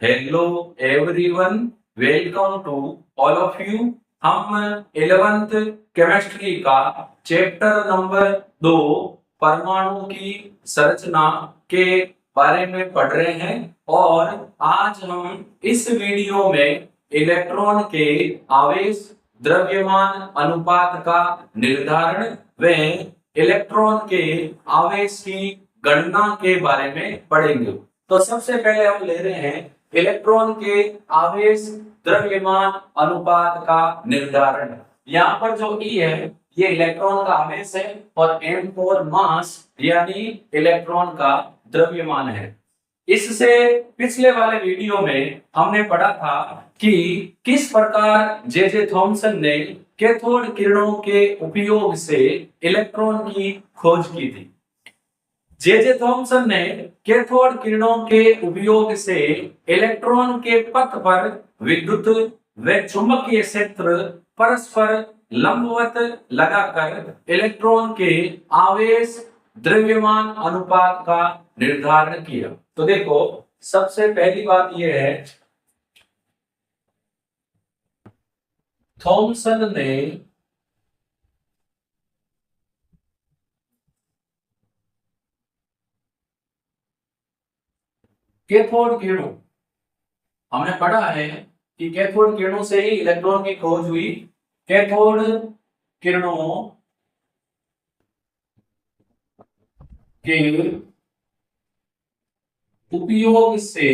Hello everyone, welcome to all of you. हम 11th chemistry का chapter number 2 परमाणु की संरचना के बारे में पढ़ रहे हैं और आज हम इस वीडियो में इलेक्ट्रॉन के आवेश द्रव्यमान अनुपात का निर्धारण व इलेक्ट्रॉन के आवेश की गणना के बारे में पढ़ेंगे। तो सबसे पहले हम ले रहे हैं इलेक्ट्रॉन के आवेश द्रव्यमान अनुपात का निर्धारण। यहाँ पर जो E है ये इलेक्ट्रॉन का आवेश है और M4 मास यानी इलेक्ट्रॉन का द्रव्यमान है। इससे पिछले वाले वीडियो में हमने पढ़ा था कि किस प्रकार जे थॉमसन ने कैथोड किरणों के उपयोग से इलेक्ट्रॉन की खोज की थी। जे थॉमसन ने कैथोड किरणों के उपयोग से इलेक्ट्रॉन के पथ पर विद्युत व चुंबकीय क्षेत्र परस्पर लंबवत लगाकर इलेक्ट्रॉन के आवेश द्रव्यमान अनुपात का निर्धारण किया। तो देखो, सबसे पहली बात यह है, थॉमसन ने कैथोड किरणों, हमने पढ़ा है कि कैथोड किरणों से ही इलेक्ट्रॉन की खोज हुई। कैथोड किरणों के उपयोग से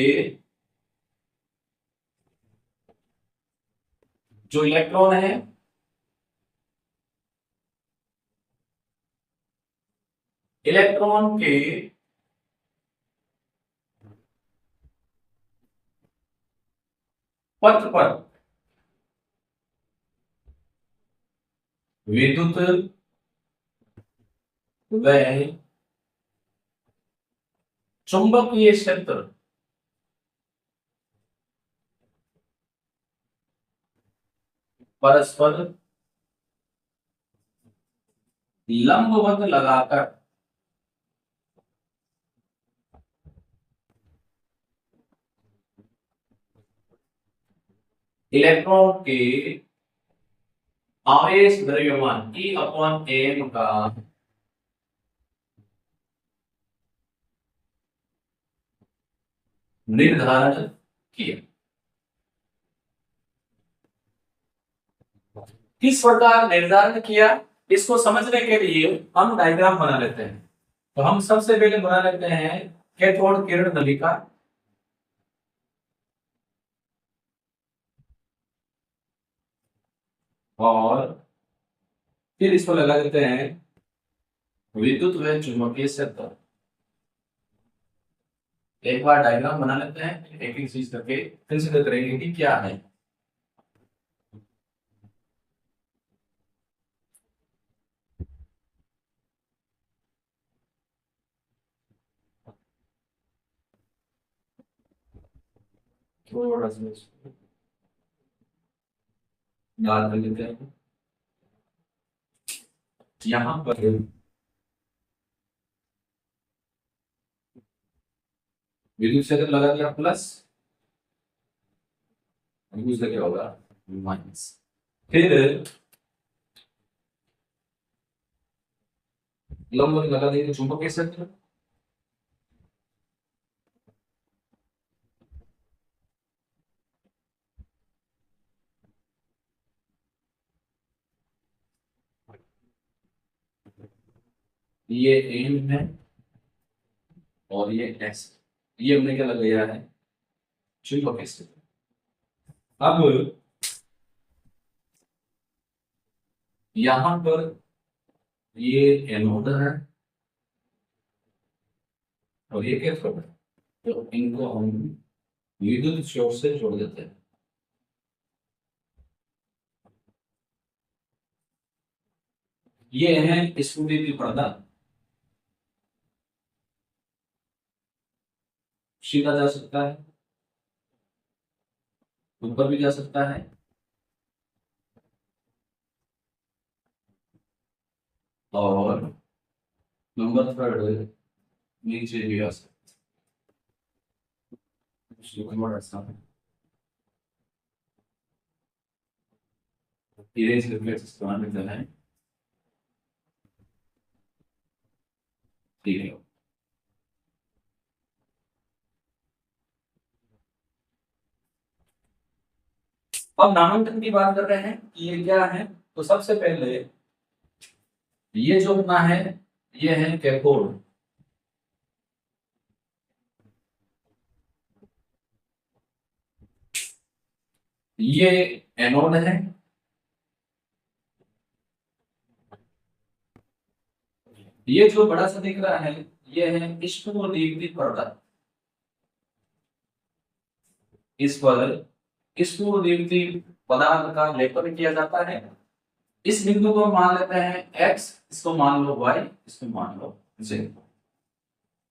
जो इलेक्ट्रॉन है इलेक्ट्रॉन के पथ पर विद्युत व चुंबकीय क्षेत्र परस्पर लंबवत लगाकर इलेक्ट्रॉन के आवेश द्रव्यमान E/m का निर्धारण किया। किस प्रकार निर्धारण किया, इसको समझने के लिए हम डायग्राम बना लेते हैं। तो हम सबसे पहले बना लेते हैं कैथोड किरण नलिका। और फिर इसको लगा देते हैं विद्युत व चुंबकीय क्षेत्र। एक बार डायग्राम बना लेते हैं, एक एक चीज करके कंसीडर करेंगे कि क्या है। थोड़ा सा याद कर लेते हैं। यहाँ पर विद्युत क्षेत्र लगा दिया प्लस, दूसरा क्या होगा माइनस। फिर लंब लगा देंगे चुंबकीय क्षेत्र, ये एम है और ये एस, ये हमने क्या लगाया है चुंबकीय क्षेत्र। अब यहां पर ये एनोड है और ये कैथोड है, तो इनको हम विद्युत स्रोत से जोड़ देते हैं। ये है स्फुटी की पर्दा, सीधा जा सकता है, ऊपर भी जा सकता है और नंबर थर्ड नीचे भी आ सकता इरेज करके इस्तेमाल में करना है। ठीक है। अब नामांकन की बात कर रहे हैं कि ये क्या है, तो सबसे पहले ये जो अपना है ये है कैथोड, ये एनोड है, ये जो बड़ा सा दिख रहा है ये है विष्णुदीप्ति पर्दा। इस पर विष्णुदीप्ति पदार्थ का लेपन किया जाता है। इस बिंदु को मान लेते हैं x, इसको मान लो y, इसको मान लो z।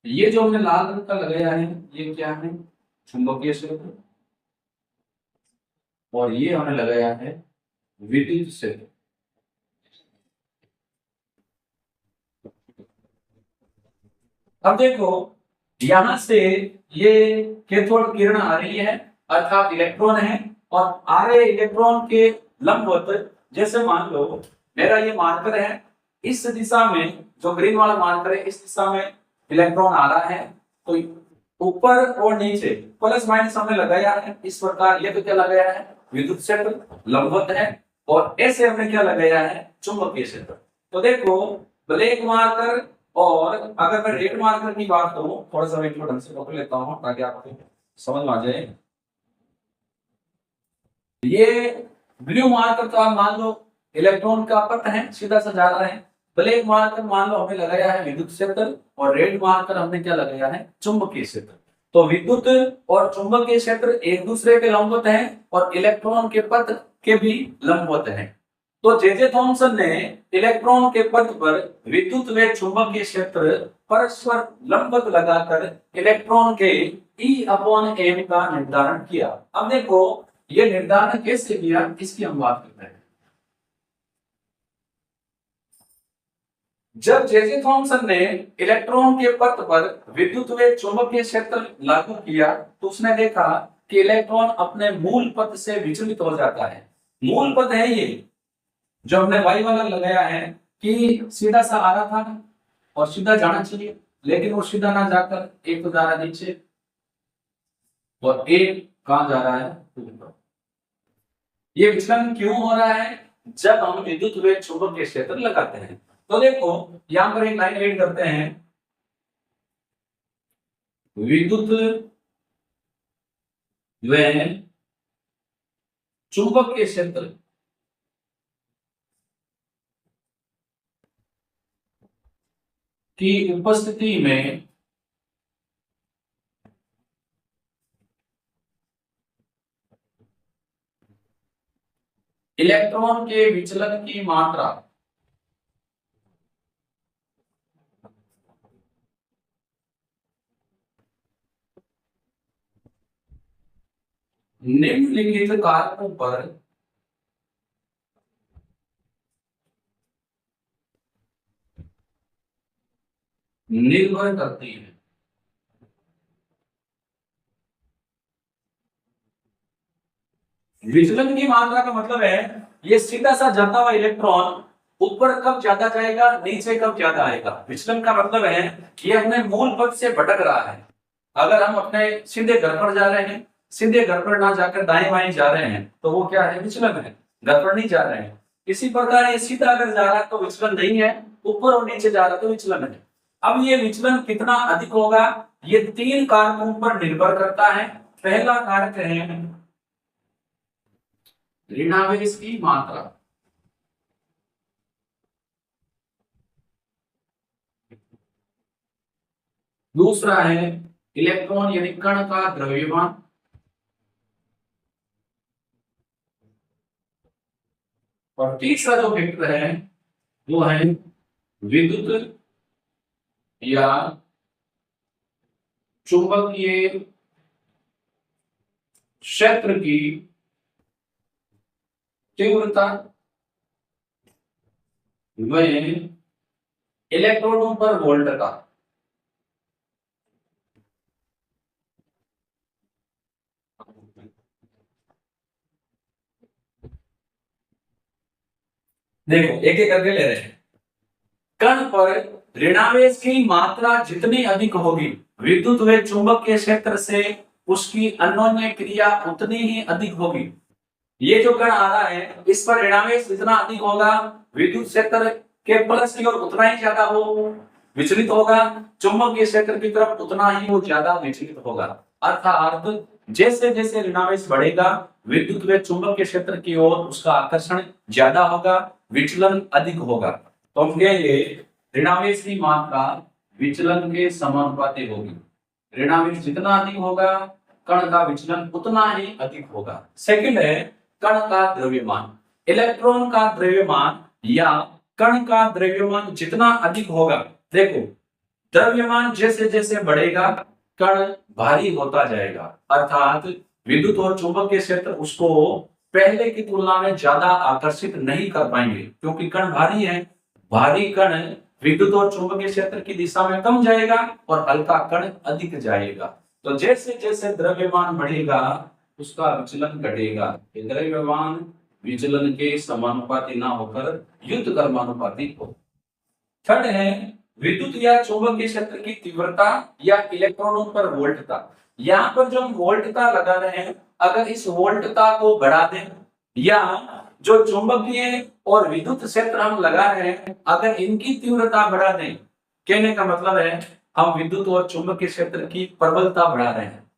ये जो हमने लाल रंग का लगाया है ये क्या है, चुंबकीय क्षेत्र, और ये हमने लगाया है विद्युत क्षेत्र। अब देखो यहां से ये कैथोड किरण आ रही है अर्थात इलेक्ट्रॉन है, और आ रहे इलेक्ट्रॉन के लंबवत, जैसे मान लो मेरा ये मार्कर है, इस दिशा में जो ग्रीन वाला मार्कर है इस दिशा में इलेक्ट्रॉन आ रहा है, तो ऊपर और नीचे प्लस माइनस हमने लगाया है इस प्रकार। ये तो क्या लगाया है, विद्युत क्षेत्र लंबवत है, और ऐसे हमने क्या लगाया है, चुंबकीय क्षेत्र। तो देखो ब्लैक मार्कर, और अगर मैं रेड मार्कर की बात करूं, थोड़ा सा मैं ढंग से पकड़ लेता हूं ताकि आपको समझ में आ जाए। ये ब्लू मार्कर तो आप मान लो इलेक्ट्रॉन का पथ है, सीधा सा जा रहा है। ब्लैक मार्कर मान लो हमने लगाया है विद्युत क्षेत्र, और रेड मार्कर हमने क्या लगाया है, चुंबकीय क्षेत्र। तो विद्युत और चुंबकीय क्षेत्र एक दूसरे के लंबवत हैं, और इलेक्ट्रॉन के पथ के भी लंबवत हैं। तो जे थॉमसन ने इलेक्ट्रॉन के पथ पर विद्युत व चुंबकीय क्षेत्र परस्पर लंबवत लगाकर इलेक्ट्रॉन के E/m का निर्धारण किया। अब देखो ये निर्धारण कैसे किया, इसकी हम बात करते हैं। जब जे थॉमसन ने इलेक्ट्रॉन के पथ पर विद्युत व चुंबकीय क्षेत्र लागू किया तो उसने देखा कि इलेक्ट्रॉन अपने मूल पथ से विचलित हो जाता है। मूल पथ है ये जो हमने वाई वाला लगाया है कि सीधा सा आ रहा था और सीधा जाना चाहिए, लेकिन वो सीधा ना जाकर एक तो जा रहा है नीचे, और एक कहां जा रहा है ऊपर। ये विचलन क्यों हो रहा है, जब हम विद्युत व चुंबकीय क्षेत्र लगाते हैं। तो देखो यहां पर एक लाइन ऐड करते हैं, विद्युत व चुंबकीय क्षेत्र की उपस्थिति में इलेक्ट्रॉन के विचलन की मात्रा निम्नलिखित कारकों पर निर्भर करती है। विचलन की मात्रा का मतलब है ये सीधा सा जाता हुआ इलेक्ट्रॉन ऊपर कब ज्यादा जाएगा, नीचे कब ज्यादा आएगा। विचलन का मतलब है ये अपने मूल पथ से भटक रहा है। अगर हम अपने सीधे घर पर जा रहे हैं, सीधे घर पर ना जाकर दाएं बाएं जा रहे हैं तो वो क्या है, विचलन है, घर पर नहीं जा रहे हैं। इसी प्रकार ये सीधा अगर जा रहा है तो विचलन नहीं है, ऊपर और नीचे जा रहा है तो विचलन है। अब ये विचलन कितना अधिक होगा, ये तीन कारकों पर निर्भर करता है। पहला कारक है ऋणावेश की मात्रा, दूसरा है इलेक्ट्रॉन यानी कण का द्रव्यमान, और तीसरा जो फैक्टर है वो है विद्युत या चुंबकीय क्षेत्र की तीव्रता व इलेक्ट्रॉनों पर वोल्ट का। देखो एक एक करके ले रहे हैं। कण पर ऋणावेश की मात्रा जितनी अधिक होगी, विद्युत व चुंबकीय क्षेत्र से उसकी अन्योन्य क्रिया उतनी ही अधिक होगी। ये जो कण आ रहा है इस पर ऋणावेश जितना अधिक होगा, विद्युत क्षेत्र के प्लस की ओर उतना ही ज्यादा वो विचलित होगा, चुंबकीय क्षेत्र की तरफ उतना ही वो ज्यादा विचलित होगा। अर्थात जैसे जैसे ऋणावेश बढ़ेगा, विद्युत व चुंबकीय क्षेत्र की ओर उसका आकर्षण ज्यादा होगा, विचलन अधिक होगा। तो हम कहेंगे ऋणावेश की मात्रा विचलन के समानुपाती होगी। ऋणावेश जितना अधिक होगा, कण का विचलन उतना ही अधिक होगा। सेकंड है कण का द्रव्यमान। इलेक्ट्रॉन का द्रव्यमान या कण का द्रव्यमान जितना अधिक होगा, देखो द्रव्यमान जैसे जैसे बढ़ेगा, कण भारी होता जाएगा। अर्थात विद्युत और चुंबकीय क्षेत्र उसको पहले की तुलना में ज्यादा आकर्षित नहीं कर पाएंगे, क्योंकि कण भारी है। भारी कण विद्युत और चुंबकीय क्षेत्र की दिशा में कम जाएगा और हल्का कण अधिक जाएगा। तो जैसे जैसे द्रव्यमान बढ़ेगा उसका विचलन घटेगा। द्रव्यमान विचलन के समानुपाती ना होकर युद्ध कर्मानुपाती हो। थर्ड है विद्युत या चुंबकीय क्षेत्र की तीव्रता या इलेक्ट्रॉनों पर वोल्टता। यहाँ पर जो हम वोल्टता लगा रहे हैं, अगर इस वोल्टता को बढ़ा दें या जो चुंबकीय और विद्युत क्षेत्र हम लगा रहे हैं अगर इनकी तीव्रता बढ़ा दें, कहने का मतलब है हम विद्युत और चुंबकीय क्षेत्र की प्रबलता बढ़ा रहे हैं।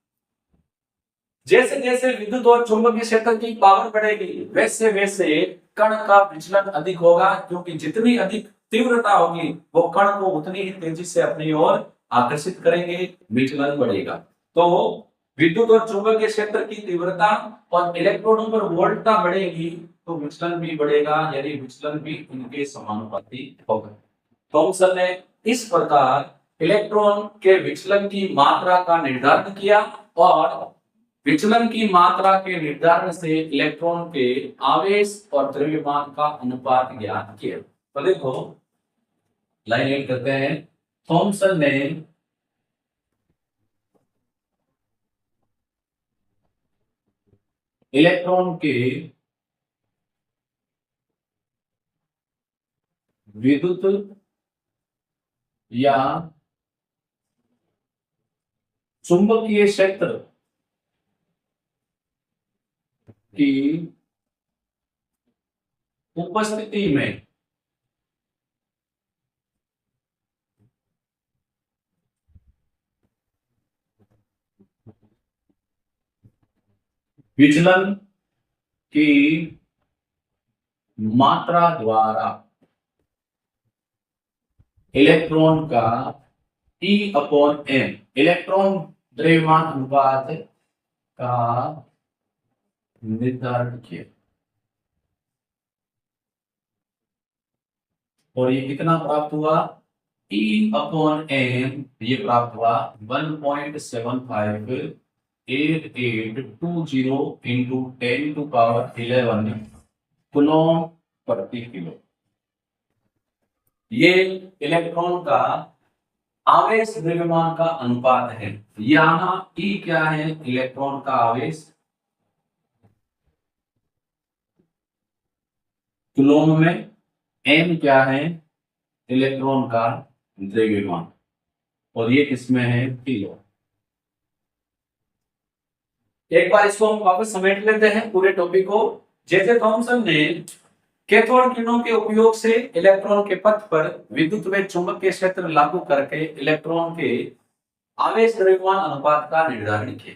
जैसे जैसे विद्युत और चुंबकीय क्षेत्र की पावर बढ़ेगी वैसे वैसे कण का विचलन अधिक होगा, क्योंकि जितनी अधिक तीव्रता होगी वो कण को उतनी ही तेजी से अपनी ओर आकर्षित करेंगे, विचलन बढ़ेगा। तो विद्युत और चुंबकीय क्षेत्र की तीव्रता और इलेक्ट्रॉनों पर वोल्टता बढ़ेगी तो विचलन भी बढ़ेगा, यानी विचलन भी इनके समानुपाती होगा। थॉमसन ने इस प्रकार इलेक्ट्रॉन के विचलन की मात्रा का निर्धारण किया और विचलन की मात्रा के निर्धारण से इलेक्ट्रॉन के आवेश और द्रव्यमान का अनुपात ज्ञात किया। तो देखो लाइन एड करते हैं। थॉमसन ने इलेक्ट्रॉन के विद्युत या चुंबकीय क्षेत्र की उपस्थिति में विचलन की मात्रा द्वारा इलेक्ट्रॉन का E/m इलेक्ट्रॉन द्रव्यमान अनुपात का निर्धारण किया। और ये कितना प्राप्त हुआ? E/m ये प्राप्त हुआ 1.758820 इंटू 10⁻11 कूलॉम प्रति किलो। ये इलेक्ट्रॉन का आवेश द्रव्यमान का अनुपात है। यहाँ E क्या है? इलेक्ट्रॉन का आवेश, कूलॉम में m क्या है? इलेक्ट्रॉन का द्रव्यमान, और ये किसमें है? किलो। एक बार इसको हम वापस समेट लेते हैं पूरे टॉपिक को। जैसे थॉमसन ने कैथोड किरणों के उपयोग से इलेक्ट्रॉन के पथ पर विद्युत व चुंबकीय क्षेत्र लागू करके इलेक्ट्रॉन के आवेश द्रव्यमान अनुपात का निर्धारण किया।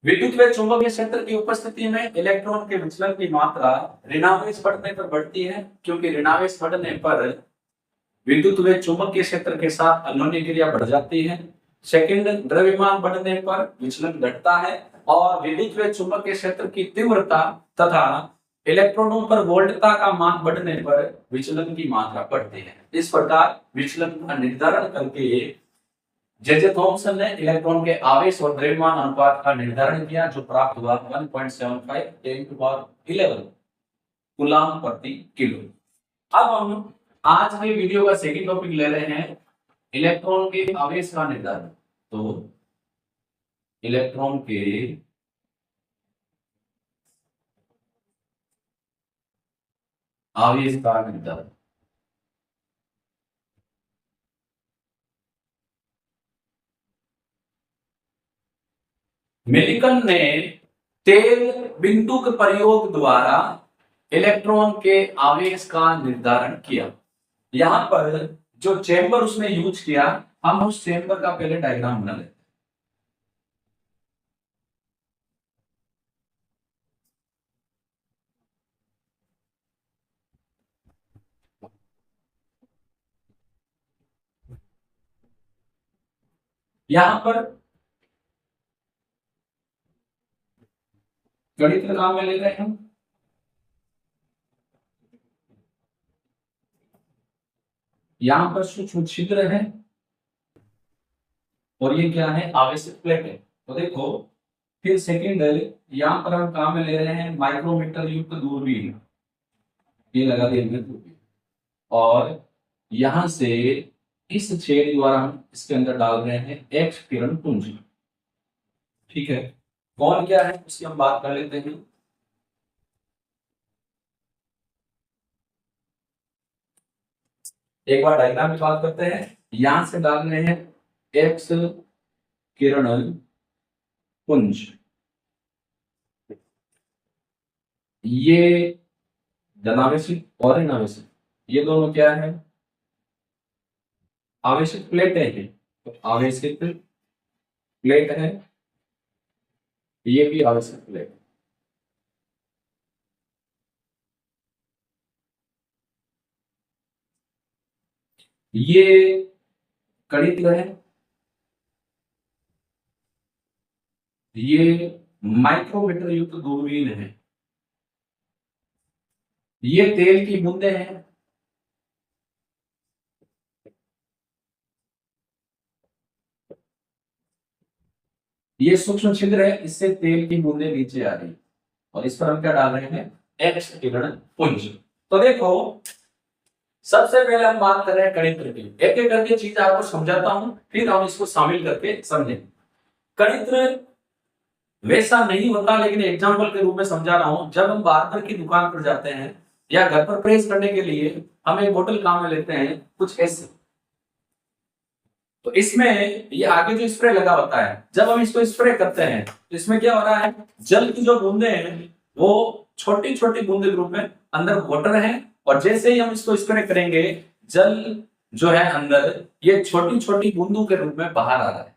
विद्युत व चुंबकीय क्षेत्र की उपस्थिति में इलेक्ट्रॉन के विचलन की मात्रा ऋणावेश बढ़ने पर बढ़ती है, क्योंकि ऋणावेश बढ़ने पर विद्युत व चुंबकीय क्षेत्र के साथ अन्योन्य क्रिया बढ़ जाती है। सेकंड, द्रव्यमान बढ़ने पर विचलन घटता है और विद्युत व चुंबकीय क्षेत्र की तीव्रता तथा इलेक्ट्रॉनों पर वोल्टता का मान बढ़ने पर विचलन की मात्रा बढ़ती है। इस प्रकार विचलन का निर्धारण करके जे थॉमसन ने इलेक्ट्रॉन के आवेश और द्रव्यमान अनुपात का निर्धारण किया, जो प्राप्त हुआ 1.75 10⁻11 कूलॉम प्रति किलो। अब हम आज के वीडियो का सेकंड टॉपिक ले रहे हैं इलेक्ट्रॉन के आवेश का निर्धारण। तो इलेक्ट्रॉन के आवेश का निर्धारण। मिलिकन ने तेल बिंदु के प्रयोग द्वारा इलेक्ट्रॉन के आवेश का निर्धारण किया। यहां पर जो चेंबर उसने यूज किया, हम उस चेंबर का पहले डायग्राम बना लेते हैं। यहां पर गणित का काम में ले रहे हैं हम। यहां पर सूक्ष्म छिद्र है और ये क्या है, आवेशित प्लेट है। तो देखो, फिर सेकंड यहां पर हम काम में ले रहे हैं माइक्रोमीटर युक्त दूरबीन, ये लगा दिया हमने दूरबीन। और यहां से इस छेद द्वारा हम इसके अंदर डाल रहे हैं एक्स किरण पुंज। ठीक है, कौन क्या है उसकी हम बात कर लेते हैं। एक बार डायग्राम की बात करते हैं। यहां से डाल रहे हैं एक्स किरण पुंज। ये धनावेशित और ऋणावेशित, ये दोनों क्या है, आवेशित प्लेट है। तो आवेशित प्लेट है, ये भी आवेशित प्लेट है। ये कणित है, ये माइक्रोमीटर युक्त दूरबीन है, ये तेल की बूंदे हैं, ये सूक्ष्म छिद्र है, इससे तेल की बूंदे नीचे आ रही है। और इस पर हम क्या डाल रहे हैं, एक्स किरण पुंज। तो देखो, सबसे पहले हम बात कर रहे हैं कणित्र की। एक एक करके चीज आपको समझाता हूं, फिर हम इसको शामिल करके समझेंगे। कणित्र वैसा नहीं होता, लेकिन एग्जाम्पल के रूप में समझा रहा हूं। जब हम बार्बर की दुकान पर जाते हैं या घर पर प्रेस करने के लिए हम एक बोतल काम में लेते हैं, कुछ ऐसे। तो इसमें ये आगे जो स्प्रे लगा होता है, जब हम इसको स्प्रे करते हैं तो इसमें क्या हो रहा है, जल की जो बूंदे हैं वो छोटी छोटी बूंदे के रूप में अंदर वाटर है, और जैसे ही हम इसको स्प्रे करेंगे, जल जो है अंदर, ये छोटी छोटी बूंदों के रूप में बाहर आ रहा है।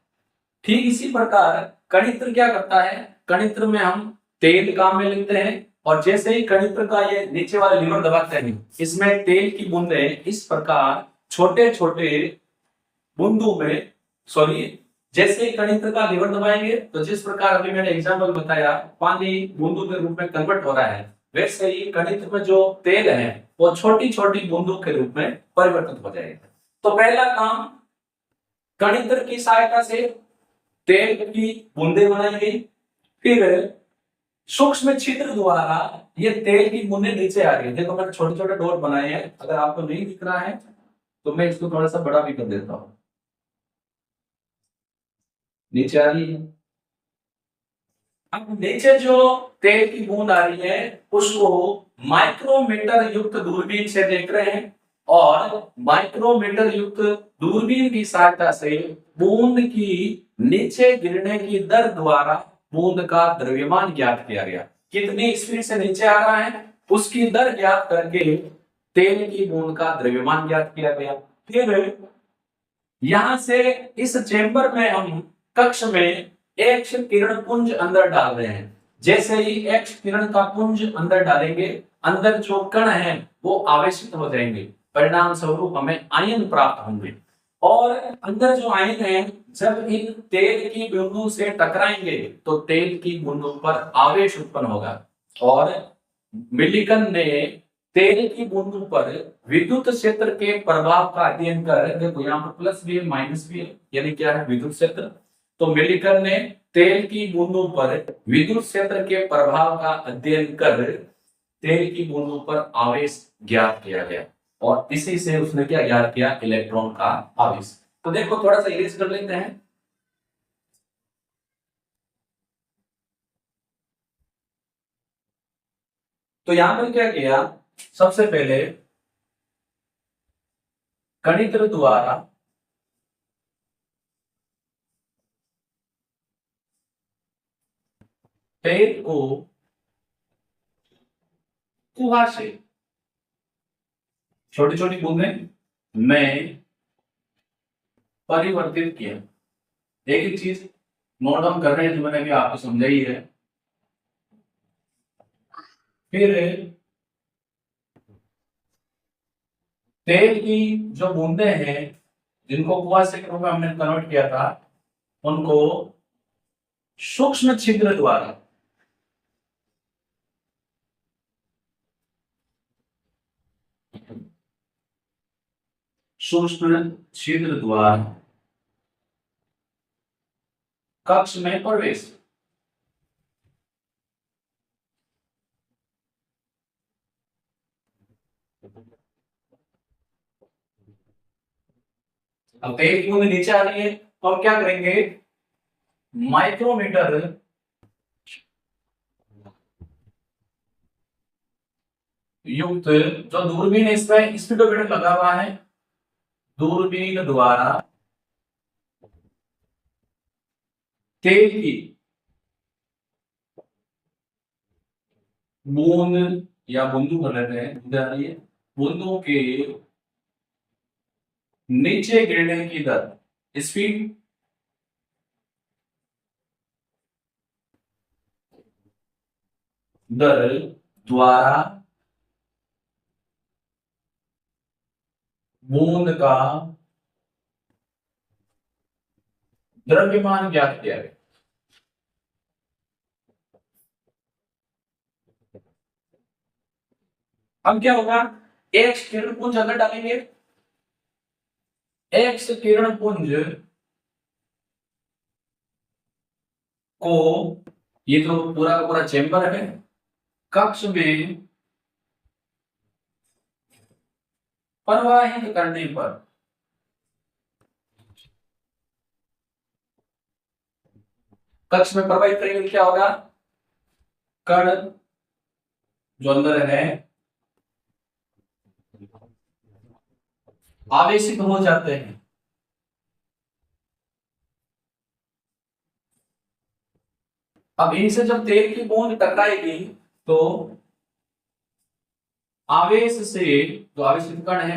ठीक इसी प्रकार कणित्र क्या करता है, कणित्र में हम तेल काम में लेते हैं, और जैसे ही कणित्र का ये नीचे वाला लीवर दबाते हैं, इसमें तेल की बूंदे इस प्रकार छोटे छोटे बूंदों में, सॉरी, जैसे ही कणित्र का लीवर दबाएंगे तो जिस प्रकार अभी मैंने एग्जांपल बताया पानी बूंदों के रूप में कन्वर्ट हो रहा है, वैसे ही कणित्र में जो तेल है वो छोटी छोटी बूंदों के रूप में परिवर्तित हो जाएगा। तो पहला काम, कणित्र की सहायता से तेल की बूंदे बनाई गई, फिर सूक्ष्म छिद्र द्वारा ये तेल की बूंदे नीचे आ रही है। देखो मैंने छोटे छोटे डॉट बनाए हैं, अगर आपको नहीं दिख रहा है तो मैं इसको थोड़ा सा बड़ा भी कर देता हूं। नीचे आ रही है। अब नीचे जो तेल की बूंद आ रही है उसको माइक्रोमीटर युक्त दूरबीन से देख रहे हैं, और माइक्रोमीटर युक्त दूरबीन की सहायता से बूंद की नीचे गिरने की दर द्वारा बूंद का द्रव्यमान ज्ञात किया गया। कितनी स्पीड से नीचे आ रहा है उसकी दर ज्ञात करके तेल की बूंद का द्रव्यमान ज्ञात किया गया। फिर यहां से इस चेंबर में हम कक्ष में एक्स किरण पुंज अंदर डाल रहे हैं। जैसे ही एक्स किरण का पुंज अंदर डालेंगे, अंदर जो कण हैं वो आवेशित हो जाएंगे, परिणाम स्वरूप हमें आयन प्राप्त होंगे। और अंदर जो आयन है जब इन तेल की बूंदों से टकराएंगे तो तेल की बूंदों पर आवेश उत्पन्न होगा। और मिलिकन ने तेल की बूंदों पर विद्युत क्षेत्र के प्रभाव का अध्ययन कर, देखो यहाँ पर प्लस भी है माइनस भी है, यानी क्या है, विद्युत क्षेत्र। तो मिलिकन ने तेल की बूंदों पर विद्युत क्षेत्र के प्रभाव का अध्ययन कर तेल की बूंदों पर आवेश ज्ञात किया गया, और इसी से उसने क्या ज्ञात किया, इलेक्ट्रॉन का आवेश। तो देखो थोड़ा सा इरेज कर लेते हैं। तो यहां पर क्या किया, सबसे पहले गणित द्वारा तेल को कुआ से छोटी छोटी बूंदें में परिवर्तित किया। एक ही चीज नोट डाउन कर रहे हैं जो मैंने अभी आपको समझाई है। फिर तेल की जो बूंदें हैं जिनको कुआसे के रूप में हमने कन्वर्ट किया था उनको सूक्ष्म छिद्र द्वारा सूक्ष्म छिद्र द्वारा कक्ष में प्रवेश। अब तेल की बूंद नीचे आ रही है तो हम क्या करेंगे, माइक्रोमीटर युक्त जो दूरबीन है इसमें स्पीडोमीटर लगा हुआ है, दूरबीन द्वारा तेल की बूंद या बूंदू कर लेते हैं, बूंदों के नीचे गिरने की दर स्पीड दर द्वारा बूंद का द्रव्यमान ज्ञात किया गया। अब क्या होगा, एक्स किरण पुंज अंदर डालेंगे, एक्स किरण पुंज को, ये तो पूरा का पूरा चेंबर है, कक्ष में प्रवाहित करने पर कक्ष में प्रवाहित करेंगे तो क्या होगा, कण जो अंदर है आवेशित हो जाते हैं। अब इनसे जब तेल की बूंद टकराएगी तो आवेश से, जो आवेशित कण है,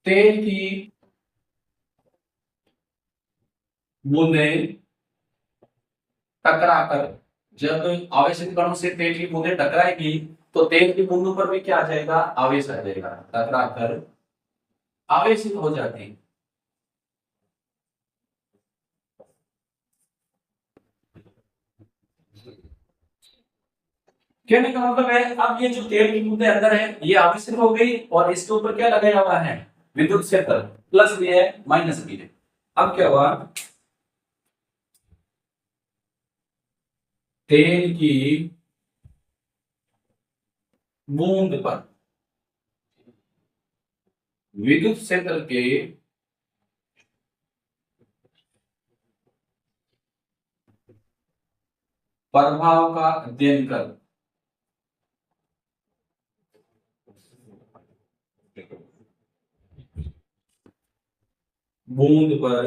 तेल की बूंदें टकराकर, जब आवेशित कणों से तेल की बूंदें टकराएगी तो तेल की बूंदों पर भी क्या आ जाएगा, आवेश आ जाएगा, टकराकर आवेशित हो जाती है। कहने का मतलब है अब ये जो तेल की बूंदें अंदर है ये आवेशित हो गई और इसके ऊपर क्या लगाया हुआ है, विद्युत क्षेत्र, प्लस भी है माइनस भी है। अब क्या हुआ, तेल की बूंद पर विद्युत क्षेत्र के प्रभाव का अध्ययन कर बूंद पर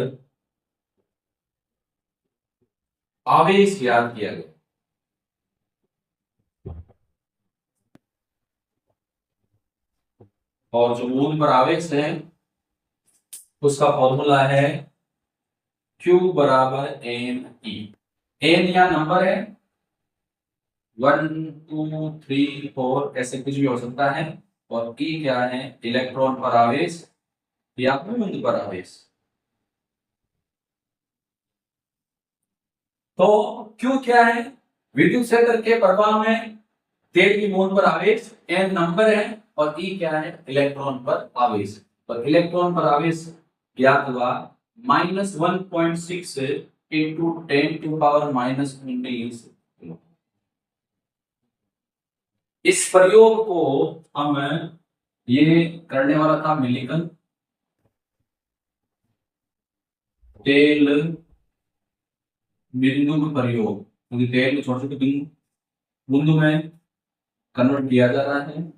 आवेश ज्ञात किया गया। और जो बूंद पर आवेश है उसका फॉर्मूला है Q बराबर एन ई। एन या नंबर है 1 2 3 4 ऐसे कुछ भी हो सकता है, और ई क्या है, इलेक्ट्रॉन पर आवेश या बूंद पर आवेश। तो क्यू क्या है, विद्युत क्षेत्र के प्रवाह में तेल की बूंद पर आवेश, एन नंबर है, और ई क्या है, इलेक्ट्रॉन पर आवेश। और इलेक्ट्रॉन पर आवेश ज्ञात हुआ -1.6 इंटू 10⁻⁻19। इस प्रयोग को हम, ये करने वाला था मिलिकन, तेल बिंदु प्रयोग, क्योंकि तेल छोटे छोटे बूंदों में कन्वर्ट किया जा रहा है,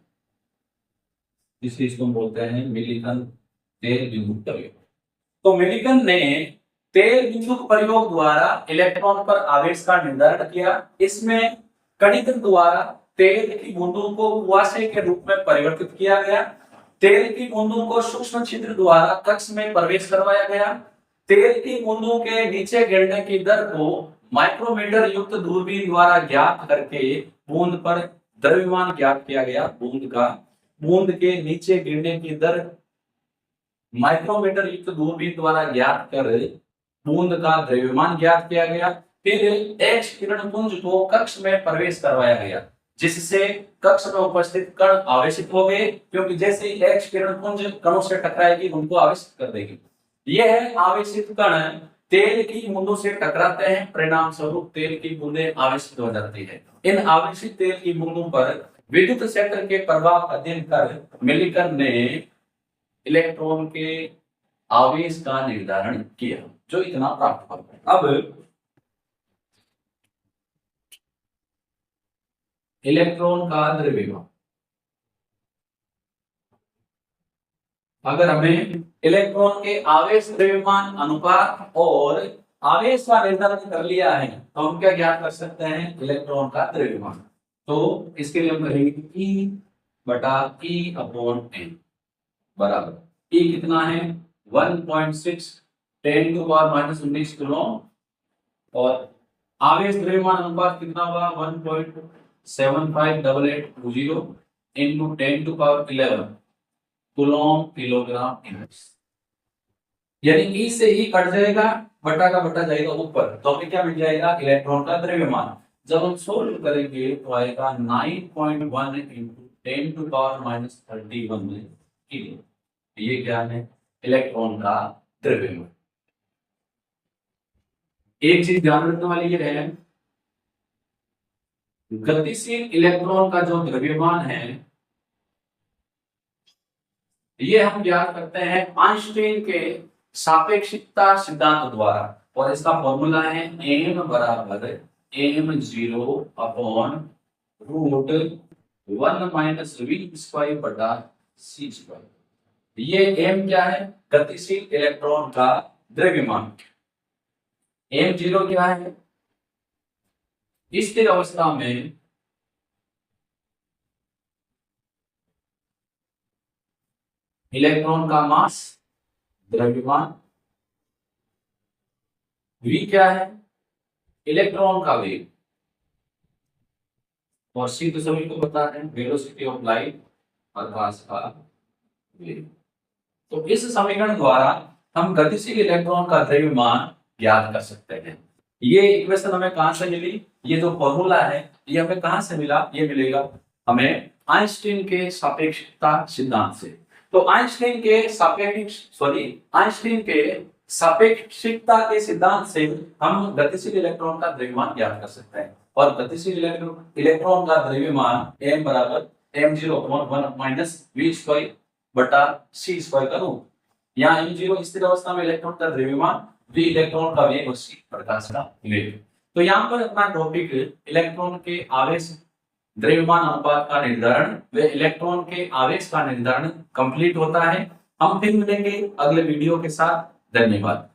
इस चीज को बोलते हैं मिलिकन तेल बिंदु प्रयोग। तो मिलिकन ने तेल बिंदु प्रयोग द्वारा इलेक्ट्रॉन पर आवेश का निर्धारण किया। इसमें कणिक द्वारा तेल की बूंदों को कुआसे के रूप में परिवर्तित किया गया। तेल की बूंदों को सूक्ष्म छिद्र द्वारा कक्ष में प्रवेश करवाया गया। तेल की बूंदों के नीचे गिरने की दर को माइक्रोमीटर युक्त दूरबीन द्वारा ज्ञात करके बूंद पर द्रव्यमान ज्ञात किया गया। बूंद के नीचे गिरने की दर माइक्रोमीटर युक्त दूरबीन द्वारा ज्ञात कर बूंद का द्रव्यमान ज्ञात किया गया। फिर एक्स किरण पुंज को कक्ष में प्रवेश करवाया गया, जिससे कक्ष में उपस्थित कण आवेशित हो गए, क्योंकि जैसे ही एक्स किरण पुंज कणों से टकराएगी उनको आवेशित कर देगी। यह आवेशित कण तेल की बूंदों से टकराते हैं, परिणाम स्वरूप तेल की बूंदें आवेशित हो जाती है। इन आवेशित तेल की बूंदों पर विद्युत क्षेत्र के प्रभाव का अध्ययन कर मिलिकन ने इलेक्ट्रॉन के आवेश का निर्धारण किया, जो इतना प्राप्त हुआ। अब इलेक्ट्रॉन का द्रव्यमान, अगर हमें इलेक्ट्रॉन के आवेश द्रव्यमान अनुपात और आवेश का निर्धारण कर लिया है, तो हम क्या ज्ञात कर सकते हैं? इलेक्ट्रॉन का द्रव्यमान। तो इसके लिए हम करेंगे E बटा E अपॉन N बराबर E कितना है 1.6 10⁻⁻19 कूलॉम और आवेश द्रव्यमान अनुपात कितना होगा 1.758820 into 10⁻11 कूलॉम किलोग्राम इनवर्स। यानी E से E कट जाएगा, बटा का बटा जाएगा ऊपर, तो हमें क्या मिल जाएगा? इलेक्ट्रॉन का द्रव्यमान। जब हम सोल्व करेंगे तो आएगा 9.1 into 10⁻31 किलो। ये क्या है? इलेक्ट्रॉन का द्रव्यमान। एक चीज ध्यान रखने वाली ये है, गतिशील इलेक्ट्रॉन का जो द्रव्यमान है ये हम ज्ञात करते हैं आइंस्टीन के सापेक्षिकता सिद्धांत द्वारा, और इसका फॉर्मूला है m बराबर m0 upon root 1 minus v square बटा c स्क्वायर। ये m क्या है? गतिशील इलेक्ट्रॉन का द्रव्यमान। m0 क्या है? स्थिर अवस्था में इलेक्ट्रॉन का मास, द्रव्यमान। v क्या है? इलेक्ट्रॉन का वेग, और c तो सभी को पता है वेलोसिटी ऑफ लाइट, प्रकाश का वेग। तो इस समीकरण द्वारा हम गतिशील इलेक्ट्रॉन का द्रव्यमान ज्ञात कर सकते हैं। ये इक्वेशन हमें कहां से मिली? ये जो फॉर्मूला है ये हमें कहां से मिला? ये मिलेगा हमें आइंस्टीन के सापेक्षिकता सिद्धांत से। तो आइंस्टीन के सापेक्षिकता के सिद्धांत से हम गतिशील इलेक्ट्रॉन का द्रव्यमान ज्ञात कर सकते हैं, और गतिशील इलेक्ट्रॉन का द्रव्यमान m बराबर m0 upon 1 minus v square बटा c स्क्वायर करूं। यहाँ m0 स्थिर अवस्था में इलेक्ट्रॉन का द्रव्यमान, v इलेक्ट्रॉन का वेग और c प्रकाश का वेग। तो यहाँ पर अपना टॉपिक इलेक्ट्रॉन के आवेश द्रव्यमान अनुपात का निर्धारण व इलेक्ट्रॉन के आवेश का निर्धारण कंप्लीट होता है। हम फिर मिलेंगे अगले वीडियो के साथ। धन्यवाद।